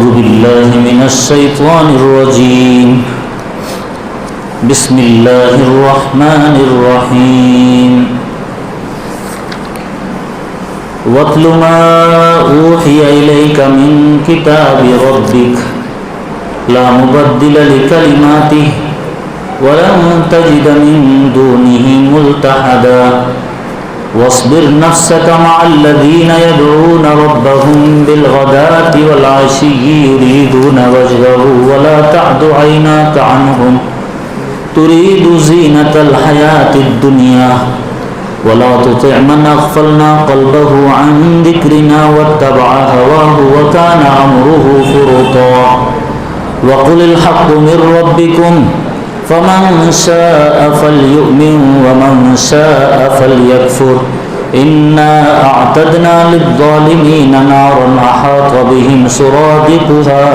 أعوذ بالله من الشيطان الرجيم بسم الله الرحمن الرحيم واتل ما أوحي إليك من كتاب ربك لا مبدل لكلماته ولن تجد من دونه ملتحدا واصبر نفسك مع الذين يدعون ربهم بالغداة والعشي يريدون وجهه ولا تعد عيناك عنهم تريد زينة الحياة الدنيا ولا تطع من أغفلنا قلبه عن ذكرنا واتبع هواه وكان أمره فرطا وقل الحق من ربكم فمن شاء فليؤمن ومن شاء فليكفر إنا أعتدنا للظالمين نارا أحاط بهم سرادقها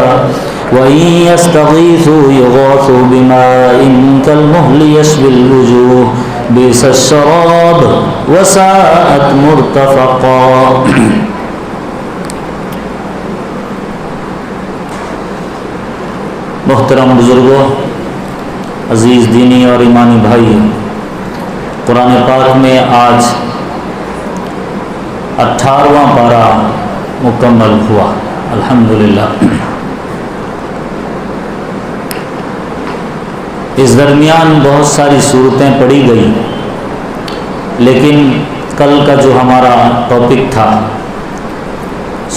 وإن يستغيثوا يغاثوا بماء كالمهل يشوي الوجوه بئس الشراب وساءت مرتفقا. محترم بزرگوں، عزیز دینی اور ایمانی بھائی، قرآن پاک میں آج 18واں پارہ مکمل ہوا الحمدللہ۔ اس درمیان بہت ساری صورتیں پڑھی گئی، لیکن کل کا جو ہمارا ٹاپک تھا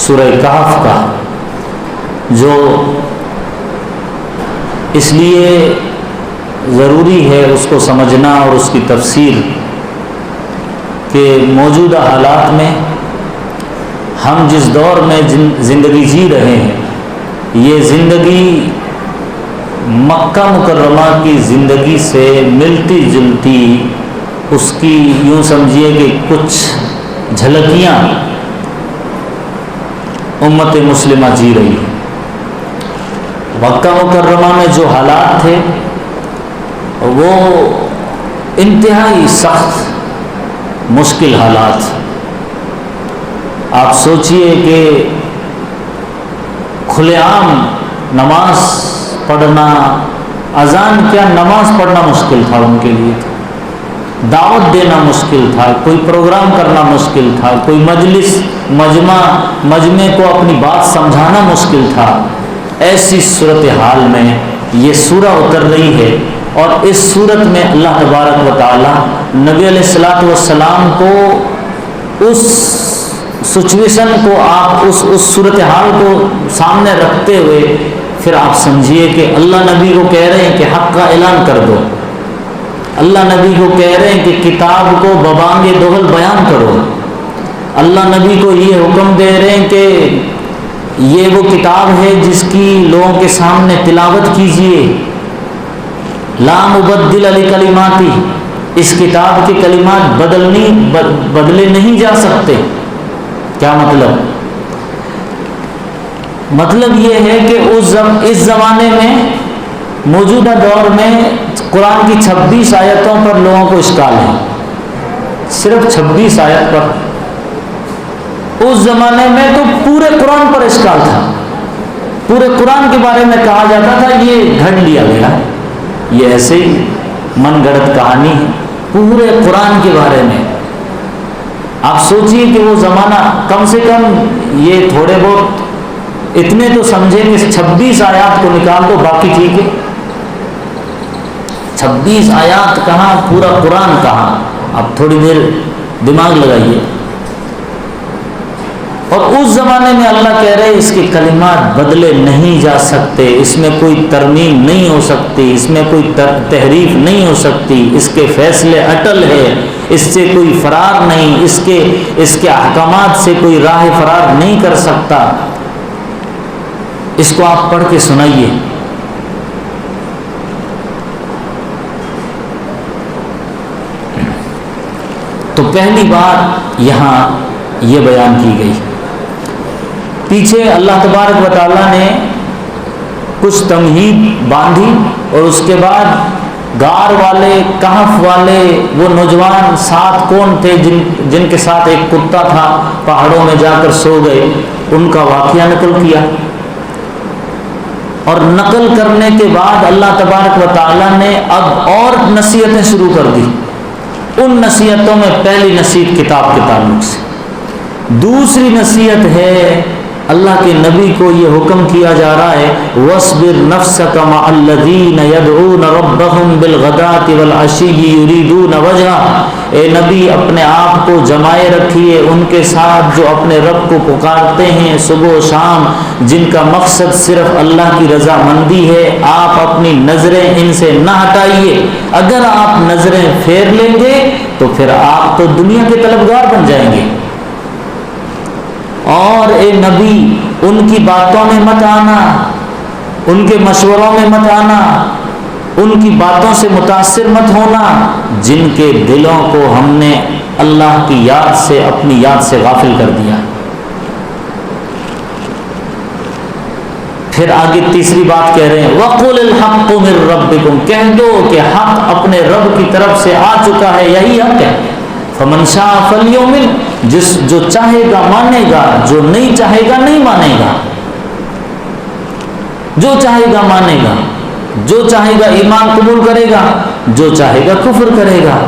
سورہ کہف کا، جو اس لیے ضروری ہے اس کو سمجھنا اور اس کی تفسیر کہ موجودہ حالات میں ہم جس دور میں زندگی جی رہے ہیں، یہ زندگی مکہ مکرمہ کی زندگی سے ملتی جلتی، اس کی یوں سمجھیے کہ کچھ جھلکیاں امت مسلمہ جی رہی ہے۔ مکہ مکرمہ میں جو حالات تھے وہ انتہائی سخت مشکل حالات۔ آپ سوچئے کہ کھلے عام نماز پڑھنا، اذان کیا نماز پڑھنا مشکل تھا ان کے لیے، دعوت دینا مشکل تھا، کوئی پروگرام کرنا مشکل تھا، کوئی مجلس مجمع کو اپنی بات سمجھانا مشکل تھا۔ ایسی صورتحال میں یہ سورہ اتر رہی ہے، اور اس صورت میں اللہ تبارک و تعالی نبی علیہ الصلوۃ والسلام کو اس سچویشن کو، آپ اس صورتحال کو سامنے رکھتے ہوئے پھر آپ سمجھیے کہ اللہ نبی کو کہہ رہے ہیں کہ حق کا اعلان کر دو، اللہ نبی کو کہہ رہے ہیں کہ کتاب کو ببانگ دغل بیان کرو، اللہ نبی کو یہ حکم دے رہے ہیں کہ یہ وہ کتاب ہے جس کی لوگوں کے سامنے تلاوت کیجیے، لا مبدل لکلماتی، اس کتاب کے کلمات بدلے نہیں جا سکتے۔ کیا مطلب یہ ہے کہ اس زمانے میں موجودہ دور میں قرآن کی 26 آیتوں پر لوگوں کو اشکال ہے، صرف 26 آیت پر۔ اس زمانے میں تو پورے قرآن پر اشکال تھا، پورے قرآن کے بارے میں کہا جاتا تھا یہ گھڑ لیا گیا، یہ ایسے ہی من گڑت کہانی ہے پورے قرآن کے بارے میں۔ آپ سوچئے کہ وہ زمانہ، کم سے کم یہ تھوڑے بہت اتنے تو سمجھیں کہ 26 آیات کو نکال دو، باقی ٹھیک ہے، 26 آیات کہاں، پورا قرآن کہاں؟ آپ تھوڑی دیر دماغ لگائیے۔ اور اس زمانے میں اللہ کہہ رہے اس کے کلمات بدلے نہیں جا سکتے، اس میں کوئی ترمیم نہیں ہو سکتی، اس میں کوئی تحریف نہیں ہو سکتی، اس کے فیصلے اٹل ہے، اس سے کوئی فرار نہیں، اس کے احکامات سے کوئی راہ فرار نہیں کر سکتا۔ اس کو آپ پڑھ کے سنائیے۔ تو پہلی بات یہاں یہ بیان کی گئی، پیچھے اللہ تبارک و تعالیٰ نے کچھ تمہید باندھی، اور اس کے بعد غار والے، کہف والے، وہ نوجوان 7 کون تھے جن کے ساتھ ایک کتا تھا، پہاڑوں میں جا کر سو گئے، ان کا واقعہ نقل کیا۔ اور نقل کرنے کے بعد اللہ تبارک و تعالیٰ نے اب اور نصیحتیں شروع کر دی. ان نصیحتوں میں پہلی نصیحت کتاب کے تعلق سے. دوسری نصیحت ہے اللہ کے نبی کو یہ حکم کیا جا رہا ہے وَاصْبِرْ نَفْسَكَ مَعَ الَّذِينَ يَدْعُونَ رَبَّهُمْ بِالْغَدَاةِ وَالْعَشِيِّ يُرِيدُونَ وَجْهَهُ. اے نبی اپنے آپ کو جمائے رکھیے ان کے ساتھ جو اپنے رب کو پکارتے ہیں صبح و شام، جن کا مقصد صرف اللہ کی رضا مندی ہے. آپ اپنی نظریں ان سے نہ ہٹائیے. اگر آپ نظریں پھیر لیں گے تو پھر آپ تو دنیا کے طلبگار بن جائیں گے. اور اے نبی ان کی باتوں میں مت آنا، ان کے مشوروں میں مت آنا، ان کی باتوں سے متاثر مت ہونا جن کے دلوں کو ہم نے اللہ کی یاد سے، اپنی یاد سے غافل کر دیا. پھر آگے تیسری بات کہہ رہے ہیں وَقُلِ الْحَقُّ مِن رَبِّكُمْ، کہہ دو کہ حق اپنے رب کی طرف سے آ چکا ہے، یہی حق ہے. فَمَنْ شَاءَ فَلْيُؤْمِنْ، جو چاہے گا مانے گا، جو نہیں چاہے گا نہیں مانے گا. جو چاہے گا مانے گا، جو چاہے گا ایمان قبول کرے گا، جو چاہے گا کفر کرے گا.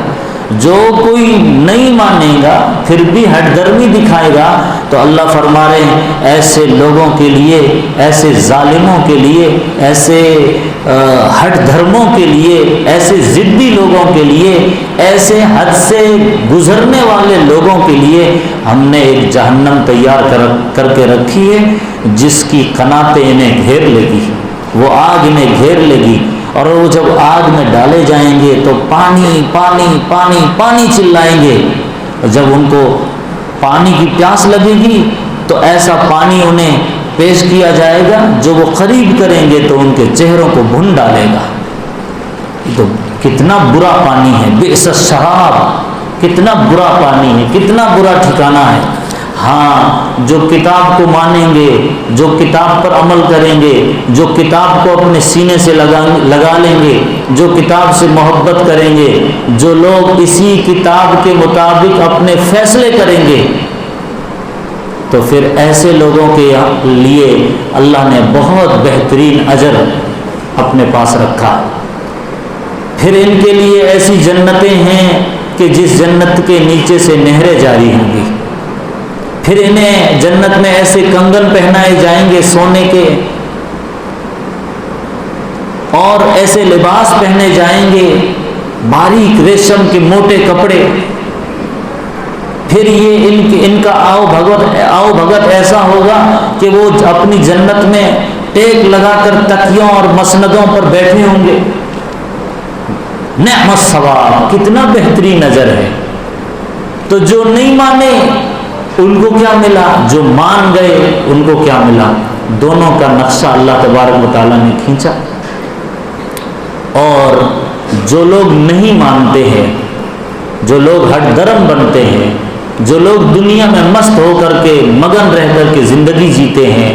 جو کوئی نہیں مانے گا پھر بھی ہٹ درمی دکھائے گا تو اللہ فرما رہے ہیں ایسے لوگوں کے لیے، ایسے ظالموں کے لیے، ایسے ہٹ دھرموں کے لیے، ایسے ضدی لوگوں کے لیے، ایسے حد سے گزرنے والے لوگوں کے لیے ہم نے ایک جہنم تیار کر کے رکھی ہے جس کی قناتیں انہیں گھیر لے گی. وہ آگ انہیں گھیر لے گی اور وہ جب آگ میں ڈالے جائیں گے تو پانی پانی پانی پانی چلائیں گے. جب ان کو پانی کی پیاس لگے گی تو ایسا پانی انہیں پیش کیا جائے گا جو وہ قریب کریں گے تو ان کے چہروں کو بھون ڈالے گا. تو کتنا برا پانی ہے، بئس الشراب، کتنا برا پانی ہے، کتنا برا ٹھکانہ ہے. ہاں جو کتاب کو مانیں گے، جو کتاب پر عمل کریں گے، جو کتاب کو اپنے سینے سے لگا لیں گے، جو کتاب سے محبت کریں گے، جو لوگ اسی کتاب کے مطابق اپنے فیصلے کریں گے تو پھر ایسے لوگوں کے لیے اللہ نے بہت بہترین اجر اپنے پاس رکھا. پھر ان کے لیے ایسی جنتیں ہیں کہ جس جنت کے نیچے سے نہریں جاری ہوں گی. پھر انہیں جنت میں ایسے کنگن پہنائے جائیں گے سونے کے، اور ایسے لباس پہنے جائیں گے، باریک ریشم کے موٹے کپڑے. پھر یہ ان کا آؤ بھگت ایسا ہوگا کہ وہ اپنی جنت میں ٹیک لگا کر تکیوں اور مسندوں پر بیٹھے ہوں گے. نعم الثواب، کتنا بہترین نظر ہے. تو جو نہیں مانے ان کو کیا ملا، جو مان گئے ان کو کیا ملا. دونوں کا نقشہ اللہ تبارک و تعالیٰ نے کھینچا. اور جو لوگ نہیں مانتے ہیں، جو لوگ ہٹ درم بنتے ہیں، جو لوگ دنیا میں مست ہو کر کے مگن رہ کر کے زندگی جیتے ہیں،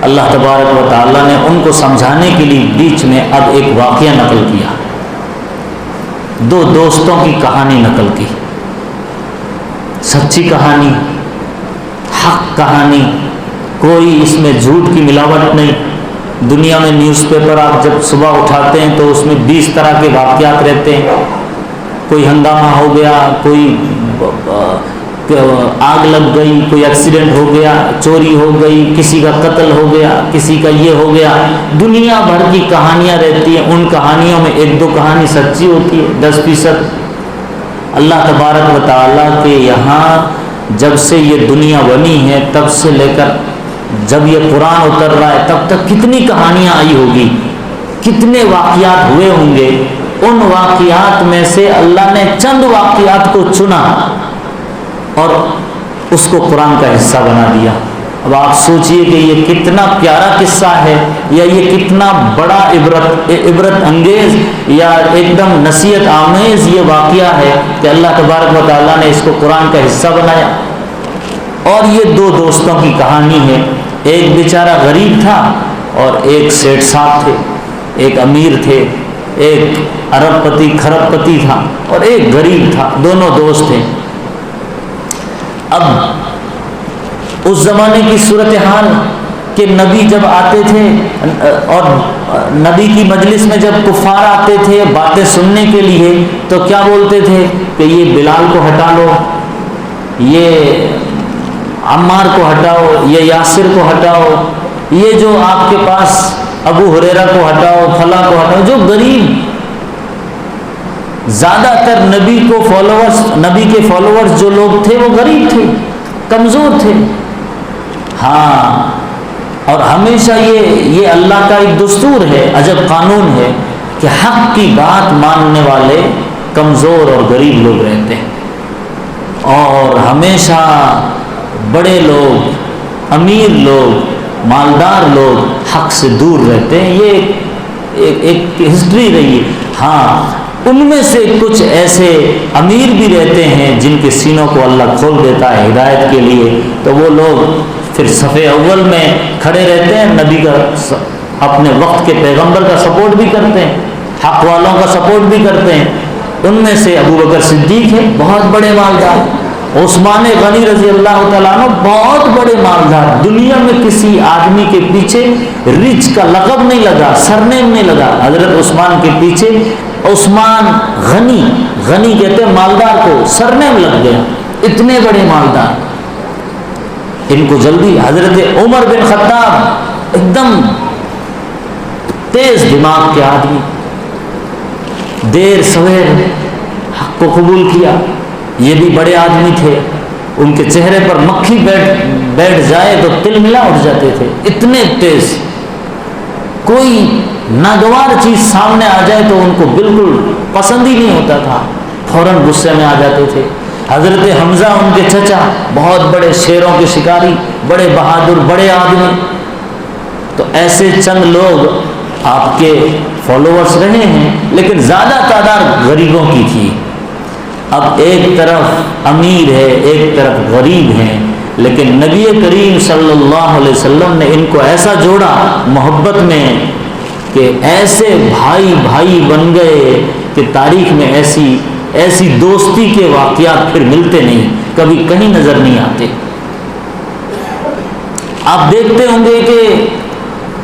اللہ تبارک و تعالیٰ نے ان کو سمجھانے کے لیے بیچ میں اب ایک واقعہ نقل کیا. دو دوستوں کی کہانی نقل کی، سچی کہانی، حق کہانی، کوئی اس میں جھوٹ کی ملاوٹ نہیں. دنیا میں نیوز پیپر آپ جب صبح اٹھاتے ہیں تو اس میں 20 طرح کے واقعات رہتے ہیں. کوئی ہنگامہ ہو گیا، کوئی آگ لگ گئی، کوئی ایکسیڈنٹ ہو گیا، چوری ہو گئی، کسی کا قتل ہو گیا، کسی کا یہ ہو گیا. دنیا بھر کی کہانیاں رہتی ہیں. ان کہانیوں میں 1-2 کہانی سچی ہوتی ہے، 10%. اللہ تبارک و تعالیٰ کے یہاں جب سے یہ دنیا بنی ہے تب سے لے کر جب یہ قرآن اتر رہا ہے تب تک کتنی کہانیاں آئی ہوگی، کتنے واقعات ہوئے ہوں گے. ان واقعات میں سے اللہ نے چند واقعات کو چنا اور اس کو قرآن کا حصہ بنا دیا. اب آپ سوچئے کہ یہ کتنا پیارا قصہ ہے، یا یہ کتنا بڑا عبرت انگیز یا ایک دم نصیحت آمیز یہ واقعہ ہے کہ اللہ تبارک و تعالیٰ نے اس کو قرآن کا حصہ بنایا. اور یہ 2 دوستوں کی کہانی ہے. ایک بیچارہ غریب تھا اور ایک سیٹھ صاحب تھے. ایک امیر تھے، ایک ارب پتی کھرب پتی تھا، اور ایک غریب تھا. دونوں دوست تھے. اب اس زمانے کی صورتحال کہ نبی جب آتے تھے اور نبی کی مجلس میں جب کفار آتے تھے باتیں سننے کے لیے تو کیا بولتے تھے کہ یہ بلال کو ہٹا لو، یہ عمار کو ہٹاؤ، یہ یاسر کو ہٹاؤ، یہ جو آپ کے پاس ابو ہریرہ کو ہٹاؤ، فلاں کو ہٹاؤ۔ جو غریب، زیادہ تر نبی کے فالوورز جو لوگ تھے وہ غریب تھے، کمزور تھے۔ ہاں، اور ہمیشہ یہ اللہ کا ایک دستور ہے، عجب قانون ہے کہ حق کی بات ماننے والے کمزور اور غریب لوگ رہتے ہیں، اور ہمیشہ بڑے لوگ، امیر لوگ، مالدار لوگ حق سے دور رہتے ہیں۔ یہ ایک ہسٹری رہی ہے۔ ہاں، ان میں سے کچھ ایسے امیر بھی رہتے ہیں جن کے سینوں کو اللہ کھول دیتا ہے ہدایت کے لیے، تو وہ لوگ پھر صفِ اول میں کھڑے رہتے ہیں، نبی کا، اپنے وقت کے پیغمبر کا سپورٹ بھی کرتے ہیں، حق والوں کا سپورٹ بھی کرتے ہیں۔ ان میں سے ابو بکر صدیق ہے، بہت بڑے مالدار، عثمان غنی رضی اللہ تعالیٰ عنہ بہت بڑے مالدار، دنیا میں کسی آدمی کے پیچھے رچ کا لقب نہیں لگا، سرنیم نہیں لگا، حضرت عثمان کے پیچھے عثمان غنی، غنی کہتے ہیں مالدار کو، سرنیم لگ گیا، اتنے بڑے مالدار۔ ان کو جلدی حضرت عمر بن خطاب، ایک دم تیز دماغ کے آدمی، دیر سویر حق کو قبول کیا۔ یہ بھی بڑے آدمی تھے، ان کے چہرے پر مکھی بیٹھ جائے تو تل ملا اٹھ جاتے تھے، اتنے تیز۔ کوئی ناگوار چیز سامنے آ جائے تو ان کو بالکل پسند ہی نہیں ہوتا تھا، فوراً غصے میں آ جاتے تھے۔ حضرت حمزہ ان کے چچا، بہت بڑے شیروں کے شکاری، بڑے بہادر، بڑے آدمی۔ تو ایسے چند لوگ آپ کے فالوورز رہے ہیں، لیکن زیادہ تعداد غریبوں کی تھی۔ اب ایک طرف امیر ہے، ایک طرف غریب ہیں، لیکن نبی کریم صلی اللہ علیہ وسلم نے ان کو ایسا جوڑا محبت میں کہ ایسے بھائی بھائی بن گئے کہ تاریخ میں ایسی دوستی کے واقعات پھر ملتے نہیں، کبھی کہیں نظر نہیں آتے۔ آپ دیکھتے ہوں گے کہ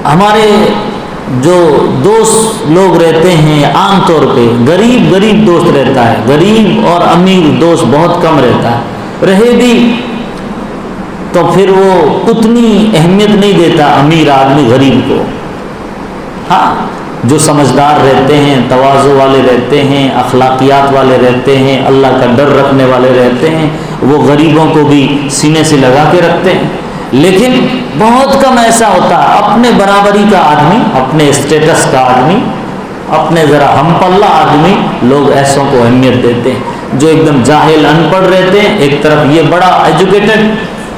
ہمارے جو دوست لوگ رہتے ہیں عام طور پہ غریب دوست رہتا ہے، غریب اور امیر دوست بہت کم رہتا ہے، رہے بھی تو پھر وہ اتنی اہمیت نہیں دیتا امیر آدمی غریب کو۔ ہاں، جو سمجھدار رہتے ہیں، تواضع والے رہتے ہیں، اخلاقیات والے رہتے ہیں، اللہ کا ڈر رکھنے والے رہتے ہیں، وہ غریبوں کو بھی سینے سے لگا کے رکھتے ہیں۔ لیکن بہت کم ایسا ہوتا ہے اپنے برابری کا آدمی، اپنے اسٹیٹس کا آدمی، اپنے ذرا ہم پلہ آدمی، لوگ ایسوں کو اہمیت دیتے ہیں۔ جو ایک دم جاہل ان پڑھ رہتے ہیں، ایک طرف یہ بڑا ایجوکیٹڈ،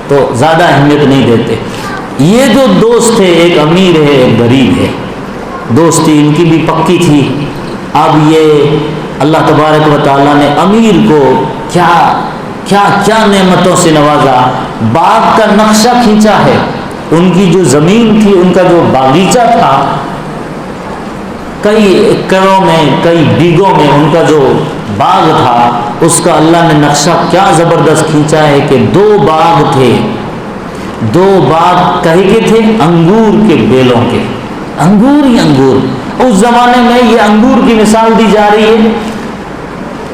تو زیادہ اہمیت نہیں دیتے۔ یہ جو دوست ہے، ایک امیر ہے، ایک غریب ہے، دوستی ان کی بھی پکی تھی۔ اب یہ اللہ تبارک و تعالیٰ نے امیر کو کیا کیا کیا نعمتوں سے نوازا، باغ کا نقشہ کھینچا ہے۔ ان کی جو زمین تھی، ان کا جو باغیچہ تھا، کئی ایکڑوں میں، کئی بیگھوں میں ان کا جو باغ تھا، اس کا اللہ نے نقشہ کیا زبردست کھینچا ہے کہ 2 باغ تھے، 2 باغ کہے کے تھے انگور کے بیلوں کے، انگور ہی انگور۔ اس زمانے میں یہ انگور کی مثال دی جا رہی ہے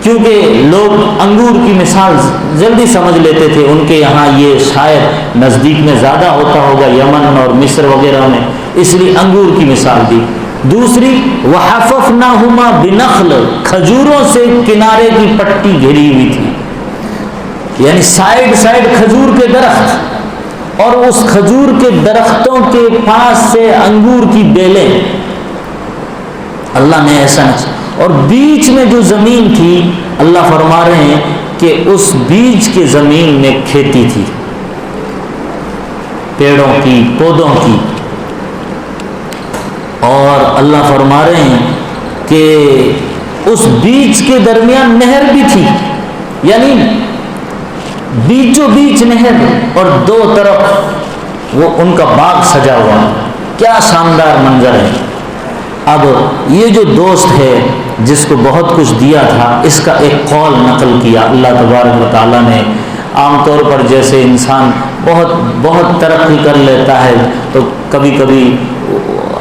کیونکہ لوگ انگور کی مثال جلدی سمجھ لیتے تھے، ان کے یہاں یہ شاید نزدیک میں زیادہ ہوتا ہوگا، یمن اور مصر وغیرہ میں، اس لیے انگور کی مثال دی۔ دوسری وَحَفَفْنَاهُمَا بِنَخْلٍ، کھجوروں سے کنارے کی پٹی گھری ہوئی تھی، یعنی سائڈ کھجور کے درخت، اور اس کھجور کے درختوں کے پاس سے انگور کی بیلیں اللہ نے ایسا نہ، اور بیچ میں جو زمین تھی، اللہ فرما رہے ہیں کہ اس بیچ کے زمین میں کھیتی تھی، پیڑوں کی، پودوں کی، اور اللہ فرما رہے ہیں کہ اس بیچ کے درمیان نہر بھی تھی، یعنی بیچوں بیچ نہر، اور 2 طرف وہ ان کا باغ سجا ہوا۔ کیا شاندار منظر ہے۔ اب یہ جو دوست ہے جس کو بہت کچھ دیا تھا، اس کا ایک قول نقل کیا اللہ تبارک و تعالیٰ نے۔ عام طور پر جیسے انسان بہت بہت ترقی کر لیتا ہے تو کبھی کبھی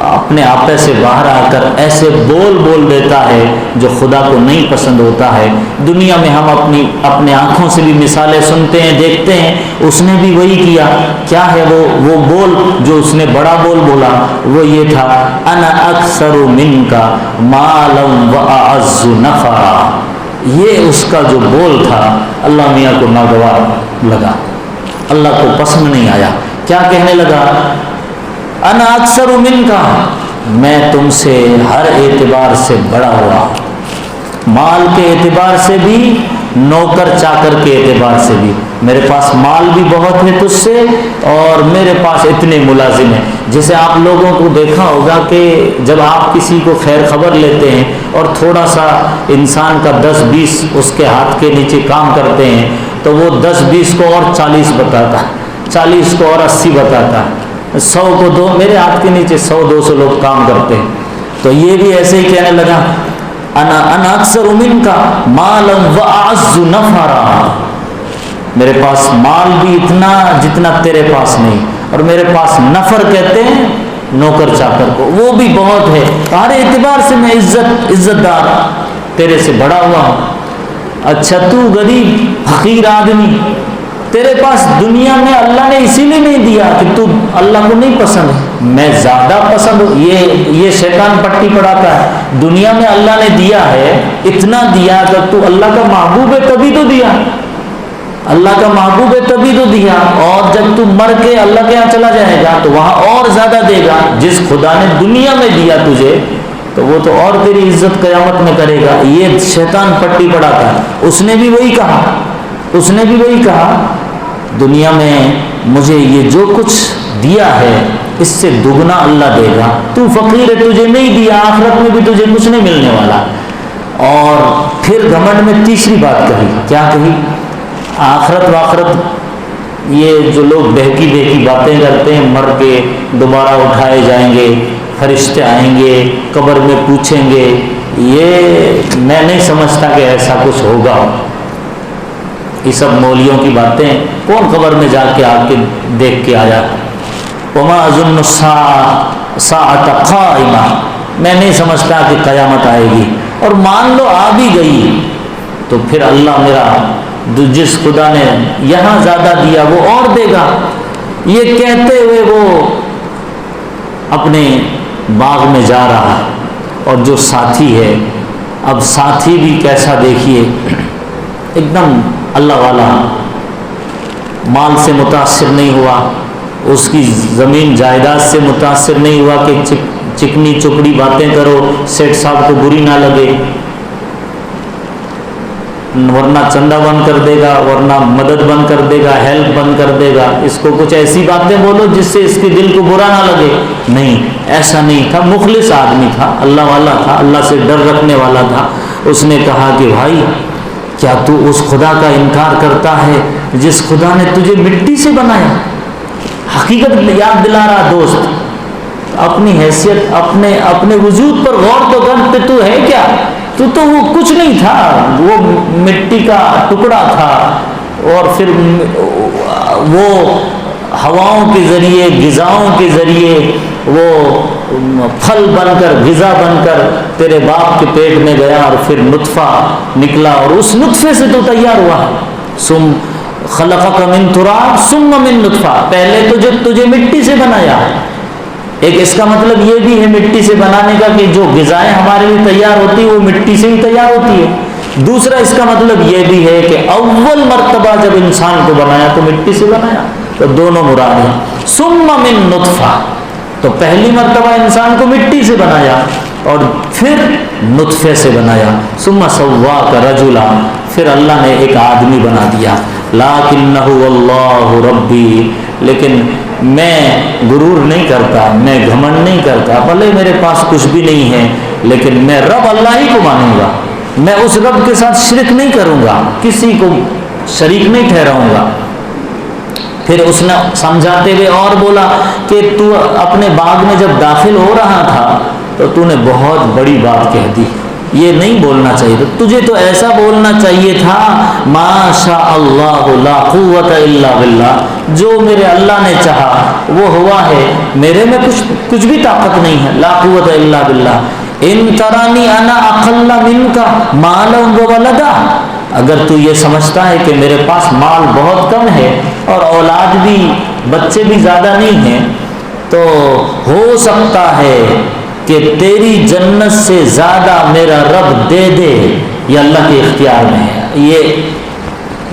اپنے آپے سے باہر آ کر ایسے بول دیتا ہے جو خدا کو نہیں پسند ہوتا ہے۔ دنیا میں ہم اپنے آنکھوں سے بھی مثالیں سنتے ہیں، دیکھتے ہیں، اس نے بھی وہی کیا۔ کیا ہے وہ بول جو اس نے بڑا بول بولا؟ وہ یہ تھا، انا اکثر منک مالا واعز نفرا۔ یہ اس کا جو بول تھا اللہ میاں کو ناگوار لگا، اللہ کو پسند نہیں آیا۔ کیا کہنے لگا؟ انا اکثر منک، میں تم سے ہر اعتبار سے بڑا ہوا، مال کے اعتبار سے بھی، نوکر چاکر کے اعتبار سے بھی۔ میرے پاس مال بھی بہت ہے تجھ سے، اور میرے پاس اتنے ملازم ہیں۔ جیسے آپ لوگوں کو دیکھا ہوگا کہ جب آپ کسی کو خیر خبر لیتے ہیں اور تھوڑا سا انسان کا 10-20 اس کے ہاتھ کے نیچے کام کرتے ہیں تو وہ 10-20 کو اور 40 بتاتا ہے، 40 کو اور 80 بتاتا ہے، 100 کو دو، میرے ہاتھ کے نیچے 100-200 لوگ کام کرتے ہیں۔ تو یہ بھی ایسے ہی کہنے لگا، انا اکثر منک مالا واعز نفرا، میرے پاس مال بھی اتنا جتنا تیرے پاس نہیں، اور میرے پاس نفر کہتے ہیں نوکر چاکر کو، وہ بھی بہت ہے، ہر اعتبار سے میں عزت دار تیرے سے بڑا ہوا ہوں۔ اچھا تو غریب فقیر آدمی، تیرے پاس دنیا میں اللہ نے اسی لیے نہیں دیا کہ تو اللہ کو نہیں پسند ہے، میں زیادہ پسند ہوں۔ یہ شیطان پٹی پڑھاتا ہے، دنیا میں اللہ نے دیا ہے، اتنا دیا، اگر تو اللہ کا محبوب ہے تبھی تو دیا، اللہ کا محبوب ہے تبھی تو دیا، اور جب تو مر کے اللہ کے یہاں چلا جائے گا تو وہاں اور زیادہ دے گا۔ جس خدا نے دنیا میں دیا تجھے تو وہ تو اور تیری عزت قیامت میں کرے گا۔ یہ شیطان پٹی پڑھاتا ہے۔ اس نے بھی وہی کہا، دنیا میں مجھے یہ جو کچھ دیا ہے اس سے دگنا اللہ دے گا، تو فقیر ہے، تجھے نہیں دیا، آخرت میں بھی تجھے کچھ نہیں ملنے والا۔ اور پھر گھمنڈ میں تیسری بات کہی، کیا کہی؟ آخرت یہ جو لوگ بہکی باتیں کرتے ہیں، مر کے دوبارہ اٹھائے جائیں گے، فرشتے آئیں گے، قبر میں پوچھیں گے، یہ میں نہیں سمجھتا کہ ایسا کچھ ہوگا۔ یہ سب مولیوں کی باتیں، کون قبر میں جا کے آ کے دیکھ کے آیا؟ وما اظن الساعة قائمہ، میں نہیں سمجھتا کہ قیامت آئے گی، اور مان لو آ بھی گئی تو پھر اللہ میرا جس خدا نے یہاں زیادہ دیا وہ اور دے گا۔ یہ کہتے ہوئے وہ اپنے باغ میں جا رہا، اور جو ساتھی ہے، اب ساتھی بھی کیسا دیکھیے، ایک دم اللہ والا، مال سے متاثر نہیں ہوا، اس کی زمین جائیداد سے متاثر نہیں ہوا کہ چکنی چپڑی باتیں کرو، سیٹ صاحب کو بری نہ لگے، ورنہ چندہ بند کر دے گا، ورنہ مدد بند کر دے گا، ہیلپ بند کر دے گا، اس کو کچھ ایسی باتیں بولو جس سے اس کے دل کو برا نہ لگے۔ نہیں، ایسا نہیں تھا، مخلص آدمی تھا، اللہ والا تھا، اللہ سے ڈر رکھنے والا تھا۔ اس نے کہا کہ بھائی کیا تو اس خدا کا انکار کرتا ہے جس خدا نے تجھے مٹی سے بنایا؟ حقیقت یاد دلا رہا دوست، اپنی حیثیت، اپنے وجود پر غور تو کر، کہ تو ہے کیا؟ تو وہ کچھ نہیں تھا، وہ مٹی کا ٹکڑا تھا، اور پھر وہ ہواؤں کے ذریعے، غذاؤں کے ذریعے وہ پھل بن کر، غذا بن کر تیرے باپ کے پیٹ میں گیا، اور پھر نطفہ نکلا، اور اس نطفے سے تو تیار ہوا۔ ثم خلقک من تراب ثم من نطفہ، پہلے تو جب تجھے مٹی سے بنایا۔ ایک اس کا مطلب یہ بھی ہے مٹی سے بنانے کا کہ جو غذائیں ہمارے لیے تیار ہوتی ہیں وہ مٹی سے ہی تیار ہوتی ہے۔ دوسرا اس کا مطلب یہ بھی ہے کہ اول مرتبہ جب انسان کو بنایا تو مٹی سے بنایا، تو دونوں مراد ہیں۔ ثم من نطفہ، تو پہلی مرتبہ انسان کو مٹی سے بنایا اور پھر نطفے سے بنایا۔ ثم سواک رجلا، پھر اللہ نے ایک آدمی بنا دیا۔ لکنہ اللہ ربی، لیکن میں غرور نہیں کرتا، میں گھمنڈ نہیں کرتا، بھلے میرے پاس کچھ بھی نہیں ہے لیکن میں رب اللہ ہی کو مانوں گا، میں اس رب کے ساتھ شرک نہیں کروں گا، کسی کو شریک نہیں ٹھہراؤں گا۔ پھر اس نے سمجھاتے ہوئے اور بولا کہ تو اپنے باغ میں جب داخل ہو رہا تھا تو تو نے بہت بڑی بات کہہ دی، یہ نہیں بولنا چاہیے تھا، تجھے تو ایسا بولنا چاہیے تھا ما شاء اللہ لا قوت الا باللہ، جو میرے اللہ نے چاہا وہ ہوا ہے، میرے میں کچھ بھی طاقت نہیں ہے. لا قوت الا باللہ. ان ترانی انا اقل منک مالا وولدا، اگر تو یہ سمجھتا ہے کہ میرے پاس مال بہت کم ہے اور اولاد بھی، بچے بھی زیادہ نہیں ہیں، تو ہو سکتا ہے کہ تیری جنت سے زیادہ میرا رب دے دے، یہ اللہ کے اختیار میں ہے. یہ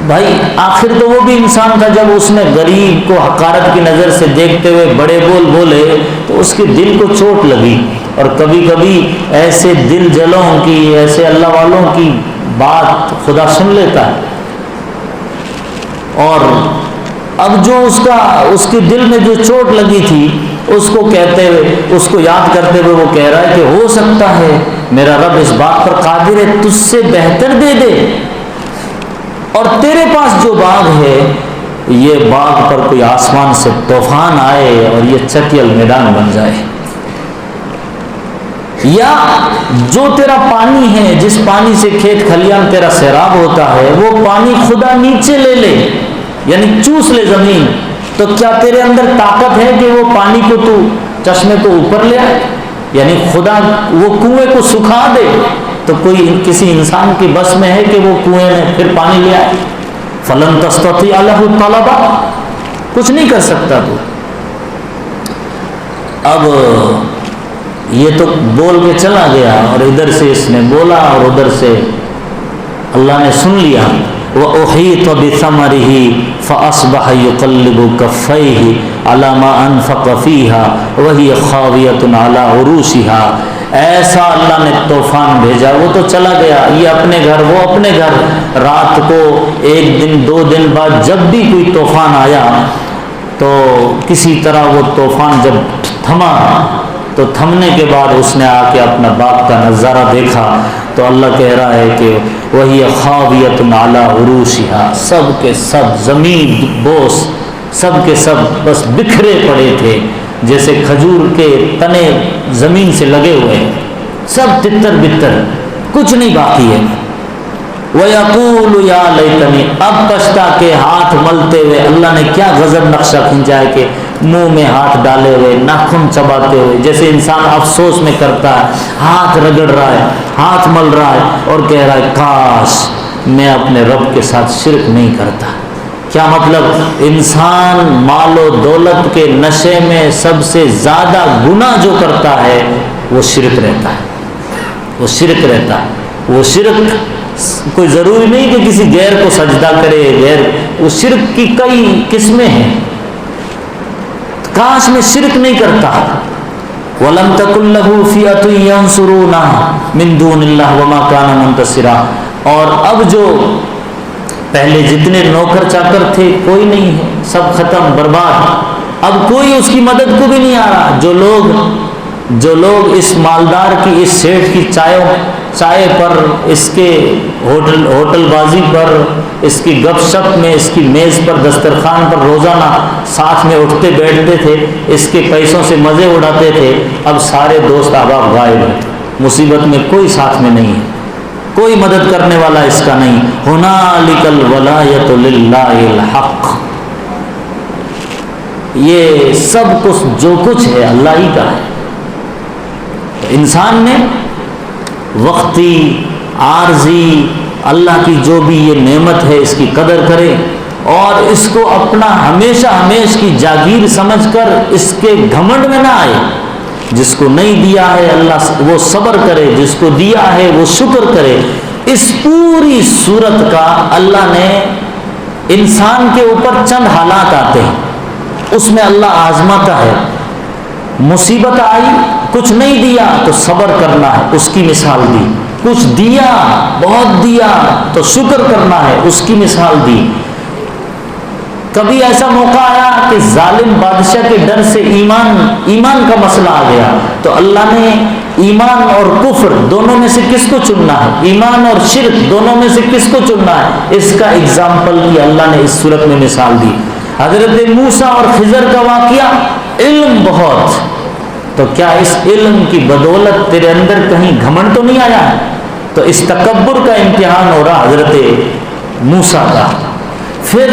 بھائی آخر تو وہ بھی انسان تھا، جب اس نے غریب کو حقارت کی نظر سے دیکھتے ہوئے بڑے بول بولے تو اس کے دل کو چوٹ لگی. اور کبھی کبھی ایسے دل جلوں کی، ایسے اللہ والوں کی بات خدا سن لیتا ہے. اور اب جو اس کے دل میں جو چوٹ لگی تھی، اس کو کہتے ہوئے، اس کو یاد کرتے ہوئے وہ کہہ رہا ہے کہ ہو سکتا ہے میرا رب اس بات پر قادر ہے تجھ سے بہتر دے دے، اور تیرے پاس جو باغ ہے یہ باغ پر کوئی آسمان سے طوفان آئے اور یہ چٹیل میدان بن جائے. یا جو تیرا پانی ہے، جس پانی سے کھیت کھلیان تیرا سیراب ہوتا ہے، وہ پانی خدا نیچے لے لے، یعنی چوس لے زمین. تو کیا تیرے اندر طاقت ہے کہ وہ پانی کو تو چشمے کو اوپر لے آئے؟ یعنی خدا وہ کنویں کو سکھا دے تو کوئی کسی انسان کی بس میں ہے کہ وہ کنویں میں پھر پانی لے آئے؟ فلن تستطیع لہ طلبا، کچھ نہیں کر سکتا تو. اب یہ تو بول کے چلا گیا، اور ادھر سے اس نے بولا اور ادھر سے اللہ نے سن لیا. وَأُحِيطَ بِثَمَرِهِ فَأَصْبَحَ يُقَلِّبُ كَفَّيْهِ عَلَى مَا أَنفَقَ فِيهَا وَهِيَ خَاوِيَةٌ عَلَى عُرُوشِهَا. ایسا اللہ نے طوفان بھیجا، وہ تو چلا گیا، یہ اپنے گھر وہ اپنے گھر. رات کو ایک دن 2 دن بعد جب بھی کوئی طوفان آیا تو کسی طرح وہ طوفان جب تھما تو تھمنے کے بعد اس نے آ کے اپنا باغ کا نظارہ دیکھا تو اللہ کہہ رہا ہے کہ وہی خاویۃ علی عروشها، سب کے سب زمین بوس، سب کے سب بس بکھرے پڑے تھے، جیسے کھجور کے تنے زمین سے لگے ہوئے، سب تتر بتر، کچھ نہیں باقی ہے. وَيَقُولُ يَا لَيْتَنِي، اب پچھتا کے ہاتھ ملتے ہوئے اللہ نے کیا غضب نقشہ کھینچا ہے کہ منہ میں ہاتھ ڈالے ہوئے، ناخن چباتے ہوئے، جیسے انسان افسوس میں کرتا ہے، ہاتھ رگڑ رہا ہے، ہاتھ مل رہا ہے اور کہہ رہا ہے کاش میں اپنے رب کے ساتھ شرک نہیں کرتا. کیا مطلب؟ انسان مال و دولت کے نشے میں سب سے زیادہ گناہ جو کرتا ہے وہ شرک رہتا ہے، وہ شرک رہتا ہے. وہ شرک کوئی ضروری نہیں کہ کسی غیر کو سجدہ کرے، غیر، وہ شرک کی کئی قسمیں ہیں. کاش میں شرک نہیں کرتا. وَلَمْ تَكُنْ لَهُ فِئَةٌ يَنْصُرُونَهُ مِنْ دُونِ اللَّهِ وَمَا كَانَ مُنْتَصِرًا. اور اب جو پہلے جتنے نوکر چاکر تھے کوئی نہیں ہے، سب ختم، برباد. اب کوئی اس کی مدد کو بھی نہیں آ رہا. جو لوگ اس مالدار کی، اس سیٹھ کی چائے پر، اس کے ہوٹل بازی پر، اس کی گپ شپ میں، اس کی میز پر، دسترخوان پر روزانہ ساتھ میں اٹھتے بیٹھتے تھے، اس کے پیسوں سے مزے اڑاتے تھے، اب سارے دوست احباب غائب ہیں. مصیبت میں کوئی ساتھ میں نہیں ہے، کوئی مدد کرنے والا اس کا نہیں. ہنالک الولایۃ للہ الحق، یہ سب کچھ جو کچھ ہے اللہ ہی کا ہے. انسان نے وقتی، عارضی، اللہ کی جو بھی یہ نعمت ہے اس کی قدر کرے اور اس کو اپنا ہمیشہ ہمیش کی جاگیر سمجھ کر اس کے گھمنڈ میں نہ آئے. جس کو نہیں دیا ہے اللہ وہ صبر کرے، جس کو دیا ہے وہ شکر کرے. اس پوری صورت کا اللہ نے انسان کے اوپر چند حالات آتے ہیں، اس میں اللہ آزماتا ہے. مصیبت آئی، کچھ نہیں دیا تو صبر کرنا ہے، اس کی مثال دی. کچھ دیا، بہت دیا تو شکر کرنا ہے، اس کی مثال دی. کبھی ایسا موقع آیا کہ ظالم بادشاہ کے ڈر سے ایمان کا مسئلہ آ گیا تو اللہ نے ایمان اور کفر دونوں میں سے کس کو چننا ہے، ایمان اور شرک دونوں میں سے کس کو چننا ہے، اس کا اگزامپل کی اللہ نے اس صورت میں مثال دی. حضرت موسیٰ اور خضر کا واقعہ، علم بہت، تو کیا اس علم کی بدولت تیرے اندر کہیں گھمنڈ تو نہیں آیا ہے؟ تو اس تکبر کا امتحان ہو رہا حضرت موسیٰ کا. پھر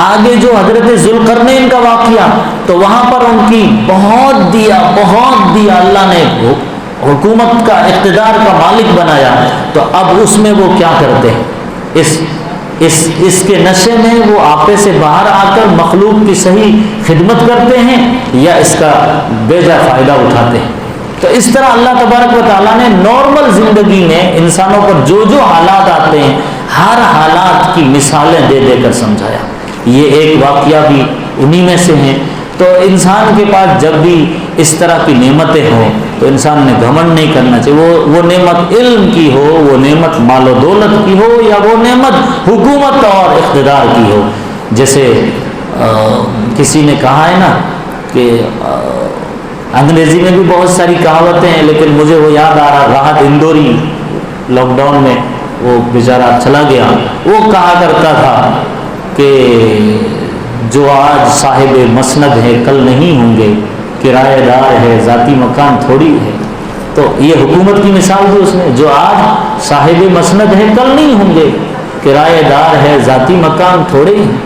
آگے جو حضرت ذوالقرنین کا واقعہ، تو وہاں پر ان کی بہت دیا اللہ نے حکومت کا اقتدار کا مالک بنایا، تو اب اس میں وہ کیا کرتے ہیں، اس کے نشے میں وہ آپے سے باہر آ کر مخلوق کی صحیح خدمت کرتے ہیں یا اس کا بے جا فائدہ اٹھاتے ہیں۔ تو اس طرح اللہ تبارک و تعالیٰ نے نارمل زندگی میں انسانوں پر جو حالات آتے ہیں، ہر حالات کی مثالیں دے دے کر سمجھایا۔ یہ ایک واقعہ بھی انہی میں سے ہیں۔ تو انسان کے پاس جب بھی اس طرح کی نعمتیں ہوں تو انسان نے گھمنڈ نہیں کرنا چاہیے، وہ نعمت علم کی ہو، وہ نعمت مال و دولت کی ہو، یا وہ نعمت حکومت اور اقتدار کی ہو۔ جیسے کسی نے کہا ہے نا کہ انگریزی میں بھی بہت ساری کہاوتیں ہیں، لیکن مجھے وہ یاد آ رہا، راحت اندوری لاک ڈاؤن میں وہ بیچارہ چلا گیا، وہ کہا کرتا تھا کہ جو آج صاحب مسند ہے کل نہیں ہوں گے، کرایہ دار ہے ذاتی مکان تھوڑی ہے۔ تو یہ حکومت کی مثال دی اس نے، جو آج صاحب مسند ہے کل نہیں ہوں گے، کرایہ دار ہے ذاتی مکان تھوڑے ہیں۔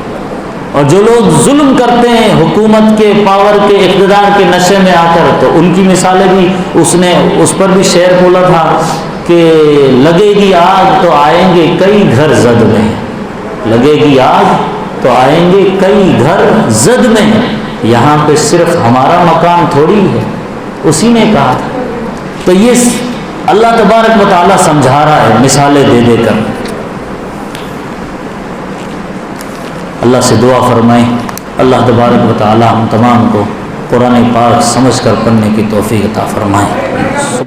اور جو لوگ ظلم کرتے ہیں حکومت کے پاور کے اقتدار کے نشے میں آ کر، تو ان کی مثالیں بھی اس پر بھی شعر بولا تھا کہ لگے گی آگ تو آئیں گے کئی گھر زد میں، لگے گی آگ تو آئیں گے کئی گھر زد میں، یہاں پہ صرف ہمارا مکان تھوڑی ہے، اسی نے کہا تھا۔ تو یہ اللہ تبارک و تعالیٰ سمجھا رہا ہے مثالیں دے دے کر۔ اللہ سے دعا فرمائیں اللہ تبارک و تعالیٰ ہم تمام کو قرآن پاک سمجھ کر پڑھنے کی توفیق عطا فرمائیں۔